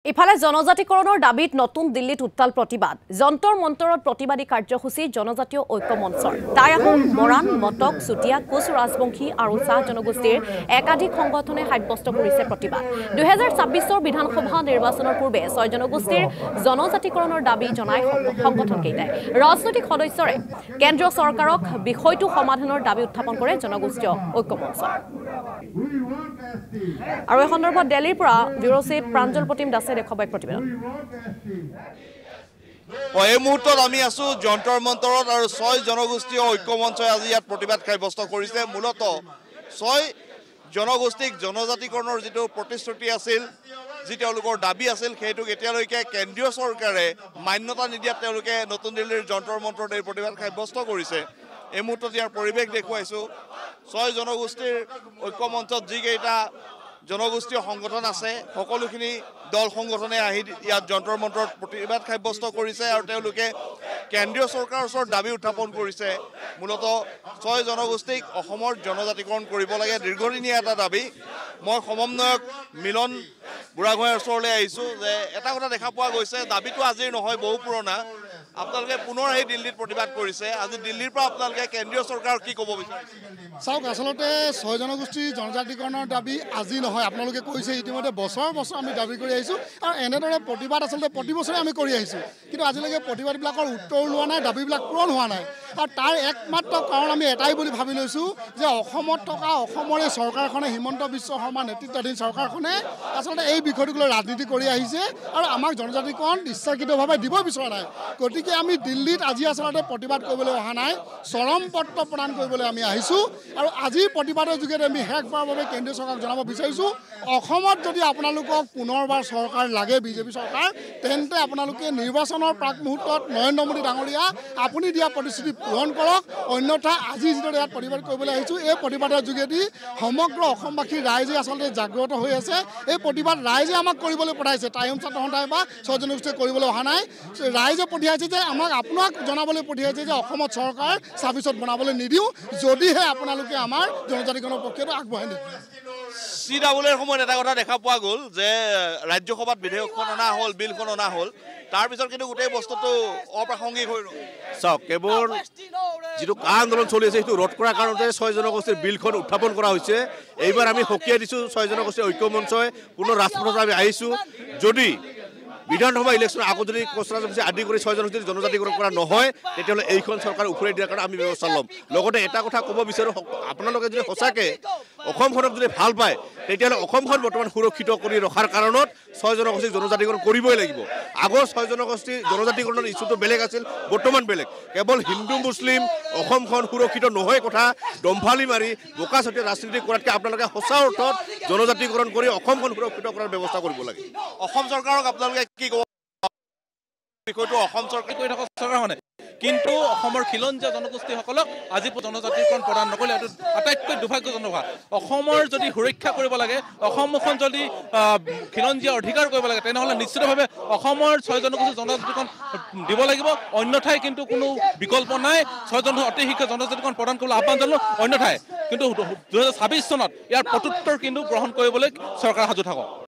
ইফালে জনজাতিকৰণৰ দাবীত নতুন দিল্লীত উত্তাল প্ৰতিবাদ যন্তৰ মন্তৰত প্ৰতিবাদী কাৰ্যসূচী জনজাতীয় ঐক্য মঞ্চৰ টাই আহোম মৰাণ মটক চুতীয়া কোচ ৰাজবংশী আৰু চাহ জনগোষ্ঠীৰ একাধিক সংগঠনে সাব্যস্ত কৰিছে প্ৰতিবাদ 2026 বিধানসভা নিৰ্বাচনৰ পূৰ্বে ছয় জনগোষ্ঠীৰ জনজাতিকৰণৰ দাবী জনাই সংগঠনকেইটাই ৰাজনৈতিক সদস্যৰে কেন্দ্ৰীয় চৰকাৰক বিষয়টো সমাধানৰ দাবী উত্থাপন কৰে জনগোষ্ঠীয় ঐক্য মঞ্চ আৰু এই সন্দৰ্ভত দিল্লীৰ পৰা ব্যুৰো চিফ প্ৰাঞ্জল প্ৰতিম দাসে দেখুৱাই প্ৰতিবেদন এই মুহূৰ্তত আমি আছো যন্তৰ মন্তৰত আৰু ছয় জনগোষ্ঠীয় ঐক্য মঞ্চই আজি ইয়াত প্ৰতিবাদ সাব্যস্ত কৰিছে মূলত ছয় জনগোষ্ঠীক জনজাতিকৰণৰ যেটো প্ৰতিশ্ৰুতি আছিল যি তেওঁলোকৰ দাবী আছিল সেইটো এতিয়ালৈকে কেন্দ্ৰীয় চৰকাৰে মান্যতা নিদিয়াত তেওঁলোকে নতুন দিল্লীৰ যন্তৰ মন্তৰত এই প্ৰতিবাদ সাব্যস্ত কৰিছে এই মুহূৰ্তত ইয়াৰ পৰিৱেশ দেখুৱাইছো ছয় জনগোষ্ঠীৰ ঐক্য মঞ্চত যিকেইটা জনগোষ্ঠীয় সংগঠন আছে সকলোখিনি দল সংগঠনে আহি ইয়াত যন্তৰ মন্তৰত প্ৰতিবাদ সাব্যস্ত কৰিছে আৰু তেওঁলোকে কেন্দ্ৰীয় চৰকাৰৰ ওচৰত দাবী উত্থাপন কৰিছে মূলত ছয় জনগোষ্ঠীক অসমৰ জনজাতিকৰণ কৰিব লাগে দীৰ্ঘদিনীয়া এটা দাবী মই সমন্বয়ক মিলন বুঢ়াগোহাঁইৰ ওচৰলৈ আহিছোঁ যে এটা কথা দেখা পোৱা গৈছে দাবীটো আজিৰ নহয় বহু পুৰণা আপোনালোকে পুনৰ এই দিল্লীত প্ৰতিবাদ কৰিছে আজি দিল্লীৰ পৰা আপোনালোকে কেন্দ্ৰীয় চৰকাৰক কি ক'ব বিচাৰিছে চাওক আচলতে ছয় জনগোষ্ঠী জনজাতিকৰণৰ দাবী আজি নহয় আপোনালোকে কৈছে ইতিমধ্যে বছৰ বছৰ আমি দাবী কৰি আহিছোঁ আৰু এনেদৰে প্ৰতিবাদ আচলতে প্ৰতি বছৰে আমি কৰি আহিছোঁ কিন্তু আজিলৈকে প্ৰতিবাদবিলাকৰ উত্তৰ লোৱা নাই দাবীবিলাক পূৰণ হোৱা নাই আৰু তাৰ একমাত্ৰ কাৰণ আমি এটাই বুলি ভাবি লৈছোঁ যে অসমত থকা অসমৰ এই চৰকাৰখনে হিমন্ত বিশ্ব শৰ্মা নেতৃত্বাধীন চৰকাৰখনে আচলতে এই বিষয়টোক লৈ ৰাজনীতি কৰি আহিছে আৰু আমাক জনজাতিকৰণ ইচ্ছাকৃতভাৱে দিব বিচৰা নাই গতিকে আমি দিল্লীত আজি আচলতে প্ৰতিবাদ কৰিবলৈ অহা নাই চৰম পত্ৰ প্ৰদান কৰিবলৈ আমি আহিছোঁ আৰু আজিৰ প্ৰতিবাদৰ যোগেদি আমি শেষবাৰৰ বাবে কেন্দ্ৰীয় চৰকাৰক জনাব বিচাৰিছোঁ অসমত যদি আপোনালোকক পুনৰবাৰ চৰকাৰ লাগে বিজেপি চৰকাৰ তেন্তে আপোনালোকে নিৰ্বাচনৰ প্ৰাক মুহূৰ্তত নৰেন্দ্ৰ মোদী ডাঙৰীয়া আপুনি দিয়া প্ৰতিশ্ৰুতি পূৰণ কৰক অন্যথা আজি যিদৰে ইয়াত প্ৰতিবাদ কৰিবলৈ আহিছোঁ এই প্ৰতিবাদৰ যোগেদি সমগ্ৰ অসমবাসীৰ ৰাইজে আচলতে জাগ্ৰত হৈ আছে এই প্ৰতিবাদ ৰাইজে আমাক কৰিবলৈ পঠাইছে টাই আহোম ছাত্ৰ সন্থাই বা ছয় জনগোষ্ঠীয়ে কৰিবলৈ অহা নাই ৰাইজে পঠিয়াইছে যে আমাক আপোনাক জনাবলৈ পঠিয়াইছে যে অসমত চৰকাৰ চাবিচত বনাবলৈ নিদিওঁ যদিহে আপোনালোকে আমাৰ জনজাতিকৰণৰ পক্ষেতো আগবঢ়াই নিদিয়ে CWৰ সময়ত এটা কথা দেখা পোৱা গ'ল যে ৰাজ্যসভাত বিধেয়কখন অনা হ'ল বিলখন অনা হ'ল তাৰপিছত কিন্তু গোটেই বস্তুটো অপ্ৰাসংগিক হৈ ৰ'ল চাওক কেৱল যিটো আন্দোলন চলি আছে সেইটো ৰোধ কৰাৰ কাৰণতে ছয় জনগোষ্ঠীৰ বিলখন উত্থাপন কৰা হৈছে এইবাৰ আমি সকীয়াই দিছোঁ ছয় জনগোষ্ঠীৰ ঐক্য মঞ্চই পুনৰ ৰাজপথত আমি আহিছোঁ যদি বিধানসভা ইলেকশ্যনৰ আগত যদি কচৰাজী আদি কৰি ছয় জনগোষ্ঠীৰ জনজাতিকৰণ কৰা নহয় তেতিয়াহ'লে এইখন চৰকাৰ উফৰাই দিয়াৰ কাৰণে আমি ব্যৱস্থা ল'ম লগতে এটা কথা ক'ব বিচাৰোঁ আপোনালোকে যদি সঁচাকৈ অসমখনক যদি ভাল পায় তেতিয়াহ'লে অসমখন বৰ্তমান সুৰক্ষিত কৰি ৰখাৰ কাৰণত ছয় জনগোষ্ঠীক জনজাতিকৰণ কৰিবই লাগিব আগৰ ছয় জনগোষ্ঠী জনজাতিকৰণৰ ইছ্যুটো বেলেগ আছিল বৰ্তমান বেলেগ কেৱল হিন্দু মুছলিম অসমখন সুৰক্ষিত নহয় কথা দম্ভালি মাৰি বোকা চতিয়া ৰাজনীতি কৰাতকৈ আপোনালোকে সঁচা অৰ্থত জনজাতিকৰণ কৰি অসমখন সুৰক্ষিত কৰাৰ ব্যৱস্থা কৰিব লাগে অসম চৰকাৰক আপোনালোকে কি ক'ব বিষয়টো অসম চৰকাৰে কৰি থকা চৰকাৰ মানে কিন্তু অসমৰ খিলঞ্জীয়া জনগোষ্ঠীসকলক আজি জনজাতিকৰণ প্ৰদান নকৰিলে এইটো আটাইতকৈ দুৰ্ভাগ্যজনক হোৱা অসমৰ যদি সুৰক্ষা কৰিব লাগে অসমখন যদি খিলঞ্জীয়া অধিকাৰ কৰিব লাগে তেনেহ'লে নিশ্চিতভাৱে অসমৰ ছয় জনগোষ্ঠী জনজাতিকৰণ দিব লাগিব অন্যথাই কিন্তু কোনো বিকল্প নাই ছয়জন অতি শীঘ্ৰে জনজাতিকৰণ প্ৰদান কৰিবলৈ আহ্বান জনালোঁ অন্যথাই কিন্তু 2026 চনত ইয়াৰ প্ৰত্যুত্তৰ কিন্তু গ্ৰহণ কৰিবলৈ চৰকাৰ সাজু থাকক